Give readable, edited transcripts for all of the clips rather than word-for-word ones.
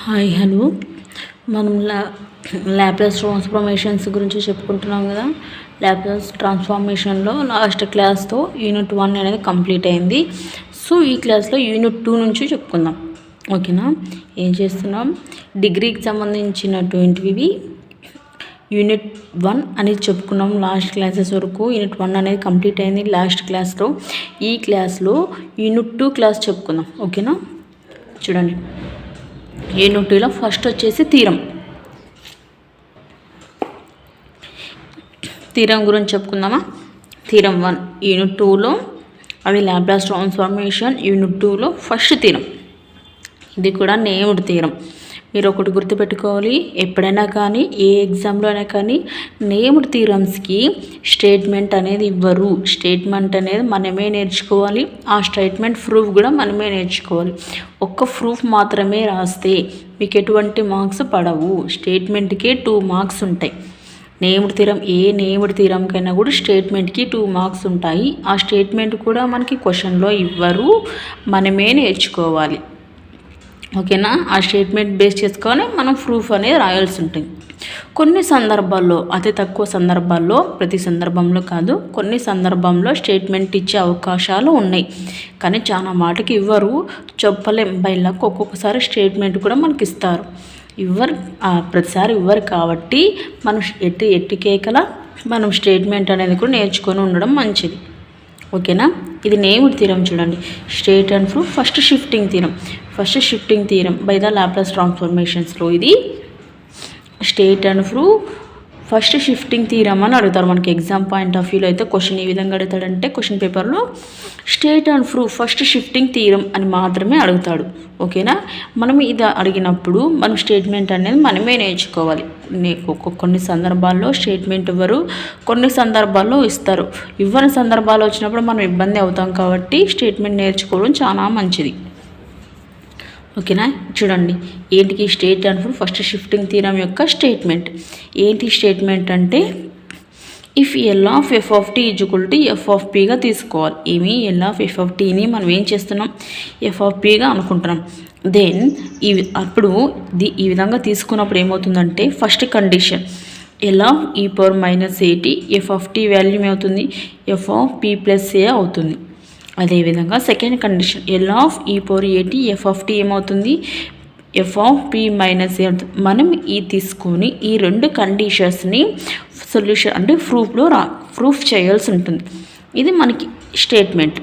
Hi hello మనం Laplace transformations గురించి చెప్పుకుంటున్నాం కదా. లాప్లాస్ ట్రాన్స్ఫర్మేషన్లో లాస్ట్ క్లాస్తో యూనిట్ 1 అనేది కంప్లీట్ అయింది. సో ఈ క్లాస్లో యూనిట్ 2 నుంచి చెప్పుకుందాం. ఓకేనా, ఏం చేస్తున్నాం, డిగ్రీకి సంబంధించినటువంటివి యూనిట్ 1 అనేది చెప్పుకున్నాం లాస్ట్ క్లాసెస్ వరకు. యూనిట్ 1 అనేది కంప్లీట్ అయింది లాస్ట్ క్లాస్లో. ఈ క్లాస్లో యూనిట్ 2 క్లాస్ చెప్పుకుందాం. ఓకేనా, చూడండి, యూనిట్ 2లో ఫస్ట్ వచ్చేసి థీరం గురించి చెప్పుకుందామా. థీరం 1 యూనిట్ 2లో అది లాప్లాస్ ట్రాన్స్ఫర్మేషన్. యూనిట్ 2లో ఫస్ట్ థీరం, ఇది కూడా నేమ్డ్ థీరం. మీరు ఒకటి గుర్తుపెట్టుకోవాలి, ఎప్పుడైనా కానీ ఏ ఎగ్జామ్లో అయినా కానీ నేమ్డ్ థీరమ్స్కి స్టేట్మెంట్ అనేది ఇవ్వరు. స్టేట్మెంట్ అనేది మనమే నేర్చుకోవాలి, ఆ స్టేట్మెంట్ ప్రూఫ్ కూడా మనమే నేర్చుకోవాలి. ఒక్క ప్రూఫ్ మాత్రమే రాస్తే మీకు ఎటువంటి మార్క్స్ పడవు. స్టేట్మెంట్కే 2 మార్క్స్ ఉంటాయి. నేమ్డ్ థీరం, ఏ నేమ్డ్ థీరంకైనా కూడా స్టేట్మెంట్కి 2 మార్క్స్ ఉంటాయి. ఆ స్టేట్మెంట్ కూడా మనకి క్వశ్చన్లో ఇవ్వరు, మనమే నేర్చుకోవాలి. ఓకేనా, ఆ స్టేట్మెంట్ బేస్ చేసుకొని మనం ప్రూఫ్ అనేది రాయాల్సి ఉంటుంది. కొన్ని సందర్భాల్లో, అతి తక్కువ సందర్భాల్లో, ప్రతి సందర్భంలో కాదు, కొన్ని సందర్భంలో స్టేట్మెంట్ ఇచ్చే అవకాశాలు ఉన్నాయి. కానీ చాలా మాటకి ఇవ్వరు, చెప్పలేం. బై లక్ ఒక్కొక్కసారి స్టేట్మెంట్ కూడా మనకి ఇస్తారు. ప్రతిసారి ఇవ్వరు కాబట్టి మనం ఎట్టికేకల మనం స్టేట్మెంట్ అనేది కూడా నేర్చుకొని ఉండడం మంచిది. ఓకేనా, ఇది నేమ్డ్ థీరం. చూడండి, state and proof first shifting theorem by the Laplace ట్రాన్స్ఫర్మేషన్స్లో ఇది state and proof first shifting theorem అని అడుగుతారు. మనకి ఎగ్జామ్ పాయింట్ ఆఫ్ వ్యూలో అయితే క్వశ్చన్ ఏ విధంగా అడుగుతాడంటే, క్వశ్చన్ పేపర్లో state and proof first shifting theorem అని మాత్రమే అడుగుతాడు. ఓకేనా, మనం ఇది అడిగినప్పుడు మనం స్టేట్మెంట్ అనేది మనమే నేర్చుకోవాలి. కొన్ని సందర్భాల్లో స్టేట్మెంట్ ఇవ్వరు, కొన్ని సందర్భాల్లో ఇస్తారు. ఇవ్వని సందర్భాలు వచ్చినప్పుడు మనం ఇబ్బంది అవుతాం కాబట్టి స్టేట్మెంట్ నేర్చుకోవడం చాలా మంచిది. ఓకేనా, చూడండి, ఏంటికి state and proof first shifting theorem యొక్క స్టేట్మెంట్. ఏంటి స్టేట్మెంట్ అంటే, if L of F of T equal to F of పీగా తీసుకోవాలి. ఏమి ఎల్ ఆఫ్ ఎఫ్ ఆఫ్ టీని మనం ఏం చేస్తున్నాం, ఎఫ్ ఆఫ్ పీగా అనుకుంటున్నాం. దెన్ అప్పుడు ఈ విధంగా తీసుకున్నప్పుడు ఏమవుతుందంటే, first condition L of E power minus AT F of tea value ఏమవుతుంది, ఎఫ్ ఆఫ్ పీ ప్లస్ ఏ అవుతుంది. అదేవిధంగా second condition L of E power ఏటీ ఎఫ్ ఆఫ్ టీ ఏమవుతుంది, ఎఫ్ ఆఫ్ పీ మైనస్ ఏ అవుతుంది. మనం తీసుకొని ఈ రెండు కండిషన్స్ని సొల్యూషన్ అంటే ప్రూఫ్ చేయాల్సి ఉంటుంది. ఇది మనకి స్టేట్మెంట్.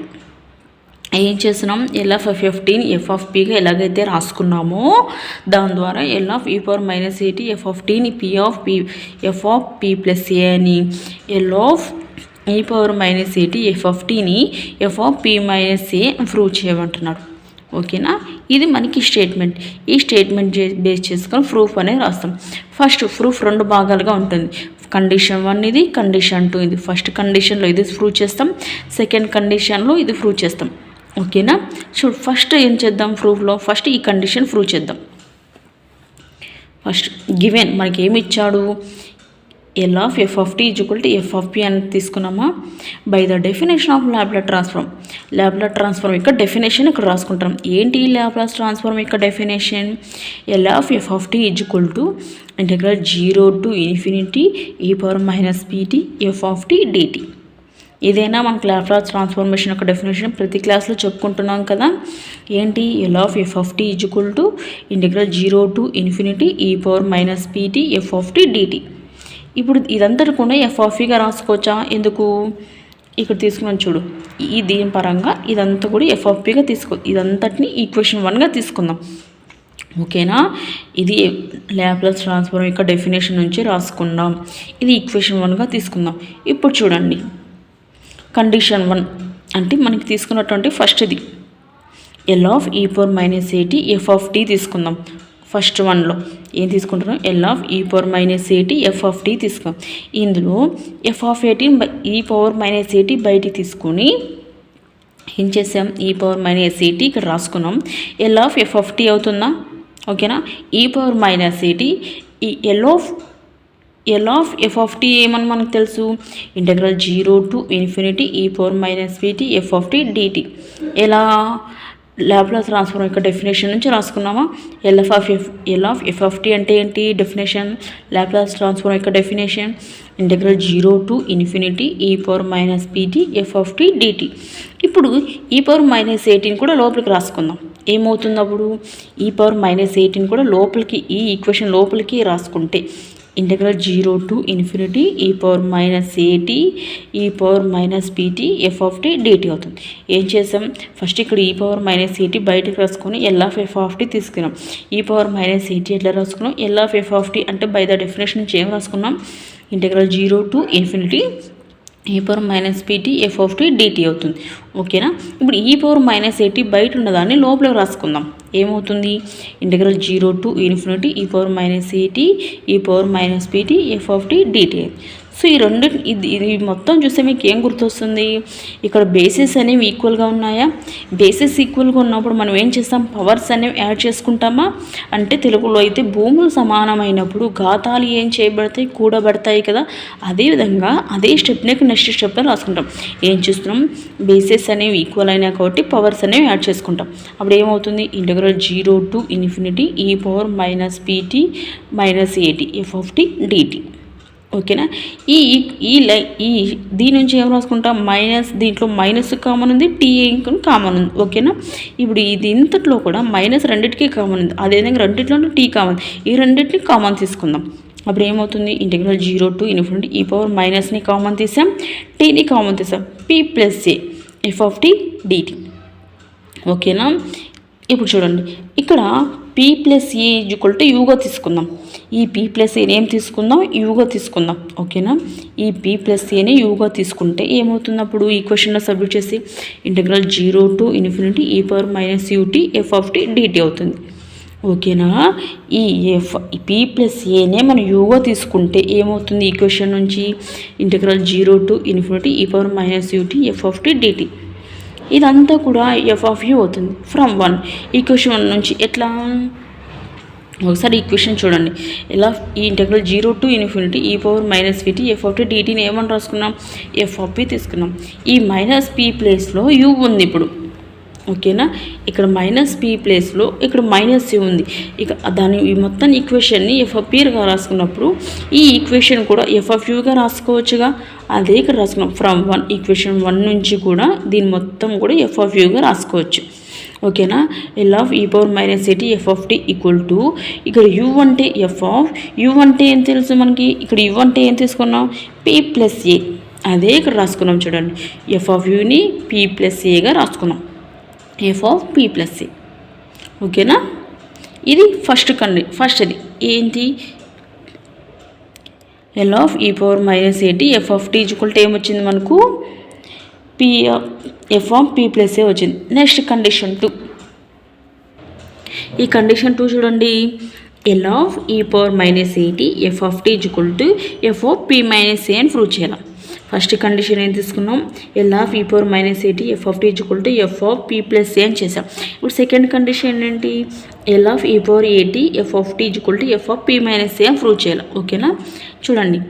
ఏం చేస్తున్నాం, ఎల్ ఆఫ్ ఎఫ్ ఆఫ్ టీని ఎఫ్ ఆఫ్ పీగా ఎలాగైతే రాసుకున్నామో దాని ద్వారా L of E power minus AT F of టీని F of P plus A అని, L of E power minus AT F of టీని F of P minus A prove చేయమంటున్నాడు. ఓకేనా, ఇది మనకి స్టేట్మెంట్. ఈ స్టేట్మెంట్ బేస్ చేసుకొని ప్రూఫ్ అనేది రాస్తాం. ఫస్ట్ ప్రూఫ్ 2 భాగాలుగా ఉంటుంది. కండిషన్ 1 ఇది, కండిషన్ 2 ఇది. ఫస్ట్ కండిషన్లో ఇది ప్రూవ్ చేస్తాం, సెకండ్ కండిషన్లో ఇది ప్రూవ్ చేస్తాం. ఓకేనా, సో ఫస్ట్ ఏం చేద్దాం, ప్రూఫ్లో ఫస్ట్ ఈ కండిషన్ ప్రూవ్ చేద్దాం. ఫస్ట్ గివెన్ మనకి ఏమి ఇచ్చాడు, L of F of T equal to F of P అని తీసుకున్నామా. By the definition of Laplace transform యొక్క డెఫినేషన్ ఇక్కడ రాసుకుంటాం. ఏంటి లాప్లాస్ ట్రాన్స్ఫార్మ్ యొక్క definition, L of F of T equal to integral 0 to infinity E power minus PT F of T DT. ఇదేనా మనకు Laplace transformation యొక్క డెఫినేషన్. ప్రతి క్లాస్లో చెప్పుకుంటున్నాం కదా. ఏంటి, L of F of T equal to integral 0 to infinity E power minus PT F of T DT. ఇప్పుడు ఇదంతా కూడా ఎఫ్ ఆఫ్ పీగా రాసుకోవచ్చా, ఎందుకు, ఇక్కడ తీసుకున్నాం చూడు, దీని పరంగా ఇదంతా కూడా ఎఫ్ ఆఫ్ పీగా ఇదంతటిని ఈక్వేషన్ 1గా తీసుకుందాం. ఓకేనా, ఇది లాప్లాస్ ట్రాన్స్ఫార్మ్ యొక్క డెఫినేషన్ నుంచి రాసుకుందాం. ఇది ఈక్వేషన్ 1గా తీసుకుందాం. ఇప్పుడు చూడండి, కండిషన్ 1 అంటే మనకి తీసుకున్నటువంటి ఫస్ట్ ఇది L of E power minus AT F of tea తీసుకుందాం. ఫస్ట్ 1లో ఏం తీసుకుంటున్నాం, L of E power minus AT F of tea తీసుకుందాం. ఇందులో ఎఫ్ ఆఫ్ ఏటీని ఈ పవర్ మైనస్ ఏటీ బయటికి తీసుకొని ఏం చేసాం, ఈ పవర్ మైనస్ ఏటీ ఇక్కడ రాసుకున్నాం. L of F of T అవుతుందా. ఓకేనా, ఈ పవర్ మైనస్ ఏటీ ఈ L of F of T ఏమని మనకు తెలుసు, integral 0 to infinity E power minus PT F of T DT. ఎలా లాప్లాస్ ట్రాన్స్ఫార్మ్ యొక్క డెఫినేషన్ నుంచి రాసుకున్నామా. L of F of T అంటే ఏంటి డెఫినేషన్, లాప్లాస్ ట్రాన్స్ఫార్మ్ యొక్క definition integral 0 to ∞ e power minus PT F of T DT. ఇప్పుడు E power minus 18 కూడా లోపలికి రాసుకుందాం. ఏమవుతుంది అప్పుడు ఈ పవర్ మైనస్ 18 కూడా లోపలికి ఈ ఈక్వేషన్ లోపలికి రాసుకుంటే integral 0 to ∞ e power minus 80 e power minus PT F of T DT అవుతుంది. ఏం చేసాం ఫస్ట్ ఇక్కడ ఈ పవర్ మైనస్ 80 బయటకు రాసుకొని L of F of T తీసుకున్నాం. ఈ పవర్ మైనస్ 80 ఎట్లా రాసుకున్నాం L of F of T అంటే బై ద డెఫినేషన్ నుంచి ఏం రాసుకున్నాం integral 0 to ∞ E power minus PT F of T DT అవుతుంది. ఓకేనా. ఇప్పుడు ఈ పవర్ మైనస్ 80 బయట ఉన్నదాన్ని లోపలికి రాసుకుందాం. ఏమవుతుంది integral 0 to ∞ E power minus 80 E power minus PT F of T DT. So ఈ రెండు ఇది మొత్తం చూస్తే మీకు ఏం గుర్తొస్తుంది ఇక్కడ బేసిస్ అనేవి ఈక్వల్గా ఉన్నాయా. బేసిస్ ఈక్వల్గా ఉన్నప్పుడు మనం ఏం చేస్తాం పవర్స్ అనేవి యాడ్ చేసుకుంటామా. అంటే తెలుగులో అయితే భూములు సమానమైనప్పుడు ఘాతాలు ఏం చేయబడతాయి కూడబడతాయి కదా. అదేవిధంగా అదే స్టెప్ని నెక్స్ట్ స్టెప్లో రాసుకుంటాం. ఏం చేస్తున్నాం బేసిస్ అనేవి ఈక్వల్ అయినా కాబట్టి పవర్స్ అనేవి యాడ్ చేసుకుంటాం. అప్పుడు ఏమవుతుంది integral 0 to ∞ E power minus PT minus 80 F of T DT. ఓకేనా. దీని నుంచి ఏం రాసుకుంటాం మైనస్ దీంట్లో మైనస్ కామన్ ఉంది టీ కామన్ ఉంది. ఓకేనా. ఇప్పుడు ఇది ఇంతట్లో కూడా మైనస్ రెండింటికి కామన్ ఉంది. అదేవిధంగా రెండింటిలో టీ కామన్ ఈ రెండింటిని కామన్ తీసుకుందాం. అప్పుడు ఏమవుతుంది integral 0 to ∞ E power మైనస్ని common తీసాం టీని కామన్ తీసాం P plus A F of T DT. ఓకేనా. ఇప్పుడు చూడండి ఇక్కడ P plus A equal to యూగా తీసుకుందాం. ఈ పీ ప్లస్ ఏని ఏం తీసుకుందాం యూగా తీసుకుందాం. ఓకేనా. ఈ పీ ప్లస్ ఏని యూగా తీసుకుంటే ఏమవుతుంది అప్పుడు ఈక్వేషన్లో సబ్స్టిట్యూట్ చేసి integral 0 to ∞ E power minus UT F of T DT అవుతుంది. ఓకేనా. ఈ పీ ప్లస్ ఏనే మనం యూగా తీసుకుంటే ఏమవుతుంది ఈక్వేషన్ నుంచి integral 0 to ∞ E power minus UT F of T DT. ఇదంతా కూడా ఎఫ్ ఆఫ్ యూ అవుతుంది ఫ్రమ్ 1 ఈక్వేషన్ 1 నుంచి. ఎట్లా ఒకసారి ఈక్వేషన్ చూడండి ఎలా ఈ integral 0 to ∞ E power minus PT F of T డిటీని ఏమని రాసుకున్నాం ఎఫ్ ఆఫ్ పీ తీసుకున్నాం. ఈ మైనస్ పీ ప్లేస్లో యూ ఉంది ఇప్పుడు. ఓకేనా. ఇక్కడ మైనస్ పీ ప్లేస్లో ఇక్కడ మైనస్ యూ ఉంది. ఇక దాని ఈ మొత్తం ఈక్వేషన్ని ఎఫ్ ఆఫ్ పీగా రాసుకున్నప్పుడు ఈ ఈక్వేషన్ కూడా ఎఫ్ ఆఫ్ యూగా రాసుకోవచ్చుగా. అదే ఇక్కడ రాసుకున్నాం ఫ్రమ్ 1 ఈక్వేషన్ 1 నుంచి కూడా దీని మొత్తం కూడా ఎఫ్ ఆఫ్ యూగా రాసుకోవచ్చు. ఓకేనా. L of E power minus 80 F of T equal to ఇక్కడ యూ అంటే ఎఫ్ ఆఫ్ యూ అంటే ఏం తెలుసు మనకి ఇక్కడ యూ అంటే ఏం తీసుకున్నాం పీ ప్లస్ ఏ. అదే ఇక్కడ రాసుకున్నాం చూడండి ఎఫ్ ఆఫ్ యూని పీ ప్లస్ ఏగా రాసుకున్నాం F of P plus A. ఓకేనా. ఇది ఫస్ట్ది ఏంటి L of E power minus 80 F of T equal to ఏమొచ్చింది మనకు P F of P plus A వచ్చింది. Next condition 2. ఈ కండిషన్ 2 చూడండి L of E power minus 80 F of T equal to F of P minus A అని prove చేయాలి. First condition ఏం తీసుకున్నాం L of E power minus 80 F of T equal to F of P plus A అని చేసాం. ఇప్పుడు second condition ఏంటి L of E power 80 F of T equal to F of P minus A అని prove చేయాలి. ఓకేనా. చూడండి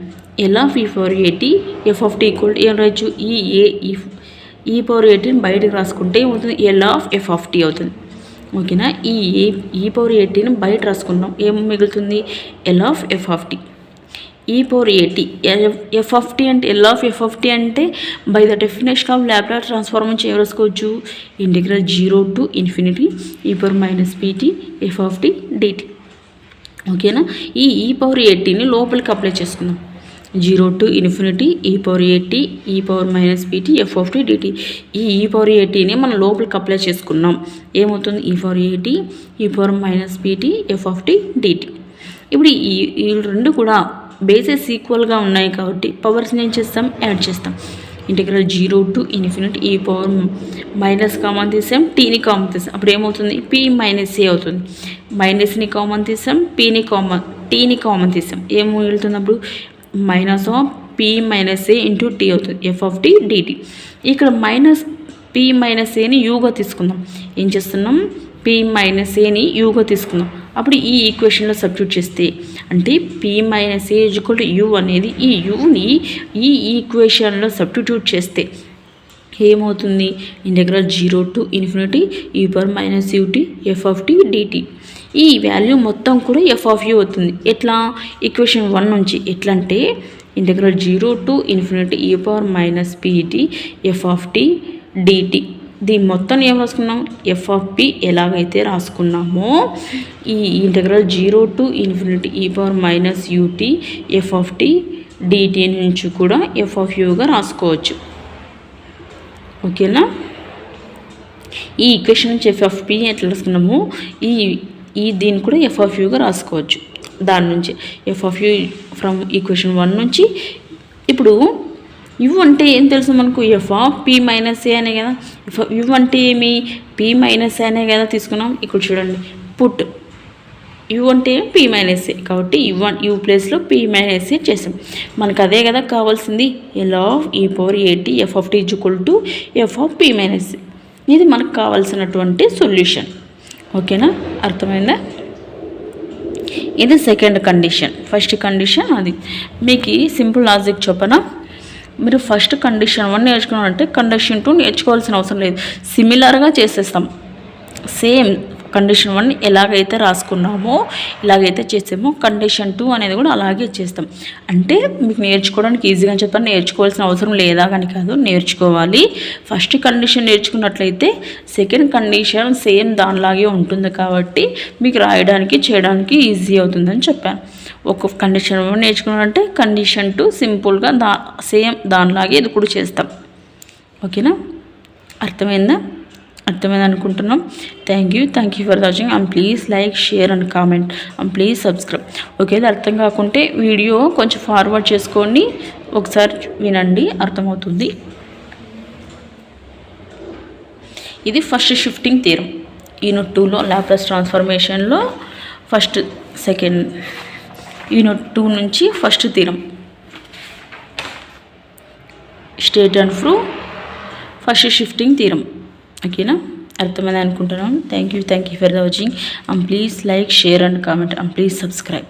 L of E power 80 F of T equal to ఏం రాయొచ్చు ఈ పవర్ 80 బయటకు రాసుకుంటే ఏమవుతుంది L of F of T అవుతుంది. ఓకేనా. ఈ పవర్ 80 బయట రాసుకున్నాం ఏం మిగులుతుంది L of F of T. E power 80 F of T అంటే L of F of T అంటే by the definition of Laplace transform నుంచి ఏం రాసుకోవచ్చు integral 0 to ∞ E power minus PT F of T DT. ఓకేనా. E power 80ని లోపలికి apply చేసుకుందాం 0 to ∞ E power 80 E power minus PT F of T DT. E power 80ని మనం లోపలికి apply చేసుకున్నాం ఏమవుతుంది E power 80 E power minus PT F of T DT. ఇప్పుడు ఈ రెండు కూడా బేసెస్ ఈక్వల్గా ఉన్నాయి కాబట్టి పవర్స్ని ఏం చేస్తాం యాడ్ చేస్తాం. Integral 0 to ∞ E power minus common తీసాం టీని కామన్ తీసాం. అప్పుడు ఏమవుతుంది పీ మైనస్ ఏ అవుతుంది. మైనస్ని కామన్ తీసాం టీని కామన్ తీసాం. ఏం మిగులుతుంది అప్పుడు minus of P minus A into T అవుతుంది ఎఫ్ ఆఫ్ టీ డిటీ. ఇక్కడ మైనస్ పీ మైనస్ ఏని యూగా తీసుకుందాం. ఏం చేస్తున్నాం పీ మైనస్ ఏని యూగా తీసుకుందాం. అప్పుడు ఈ ఈక్వేషన్లో సబ్స్టిట్యూట్ చేస్తే అంటే P minus A equal to you అనేది ఈ యూని ఈ ఈక్వేషన్లో సబ్స్టిట్యూట్ చేస్తే ఏమవుతుంది integral 0 to ∞ e⁻ut f(t) dt. ఈ వాల్యూ మొత్తం కూడా f(u) అవుతుంది. ఎట్లా ఈక్వేషన్ 1 నుంచి ఎట్లా అంటే integral 0 to ∞ e⁻pt f(t) dt. దీని మొత్తం ఏం రాసుకున్నాం f(p) ఎలాగైతే రాసుకున్నామో ఈ integral 0 to ∞ e⁻ut f(t) dt నుంచి కూడా f(u)గా రాసుకోవచ్చు. ఓకేనా. ఈ ఈక్వేషన్ నుంచి f(p) ఎట్లా రాసుకున్నాము ఈ దీన్ని కూడా f(u)గా రాసుకోవచ్చు. దాని నుంచి f(u) ఫ్రమ్ ఈక్వేషన్ 1 నుంచి. ఇప్పుడు u అంటే ఏం తెలుసు మనకు f(p మైనస్ a) అనే కదా. u అంటే ఏమి p మైనస్ a అనే కదా తీసుకున్నాం. ఇక్కడ చూడండి పుట్ u అంటే p మైనస్ a కాబట్టి u ప్లేస్లో p మైనస్ a చేసాం. మనకు అదే కదా కావాల్సింది. L(e⁻at f(t) f(p minus a). ఇది మనకు కావాల్సినటువంటి సొల్యూషన్. ఓకేనా, అర్థమైందా. ఇది సెకండ్ కండిషన్. ఫస్ట్ కండిషన్ అది. మీకు సింపుల్ లాజిక్ చెప్పనా, మీరు ఫస్ట్ కండిషన్ 1 నేర్చుకున్నారంటే కండిషన్ 2 నేర్చుకోవాల్సిన అవసరం లేదు. సిమిలర్గా చేసేస్తాం. సేమ్ కండిషన్ 1 ఎలాగైతే రాసుకున్నామో ఇలాగైతే చేసామో కండిషన్ 2 అనేది కూడా అలాగే చేస్తాం. అంటే మీకు నేర్చుకోవడానికి ఈజీగా చెప్పాను, నేర్చుకోవాల్సిన అవసరం లేదా కానీ కాదు, నేర్చుకోవాలి. ఫస్ట్ కండిషన్ నేర్చుకున్నట్లయితే సెకండ్ కండిషన్ సేమ్ దానిలాగే ఉంటుంది కాబట్టి మీకు రాయడానికి చేయడానికి ఈజీ అవుతుందని చెప్పాను. ఒక కండిషన్ 1 నేర్చుకున్నారంటే కండిషన్ 2 సింపుల్గా సేమ్ దానిలాగే ఇది కూడా చేస్తాం. ఓకేనా, అర్థమైందా? అర్థమైంది అనుకుంటున్నాం. Thank you for watching. And please like, share and comment and please subscribe. Okay, అర్థం కాకుంటే వీడియో కొంచెం ఫార్వర్డ్ చేసుకోండి, ఒకసారి వినండి, అర్థమవుతుంది. ఇది ఫస్ట్ షిఫ్టింగ్ థియరం యూనిట్ 2లో లాప్లాస్ ట్రాన్స్ఫర్మేషన్లో ఫస్ట్ సెకండ్ యూనిట్ 2 నుంచి first theorem state and prove first shifting theorem. ఓకేనా, అర్థమైంది అనుకుంటున్నాను. Thank you for watching. And please like, share and comment and please subscribe.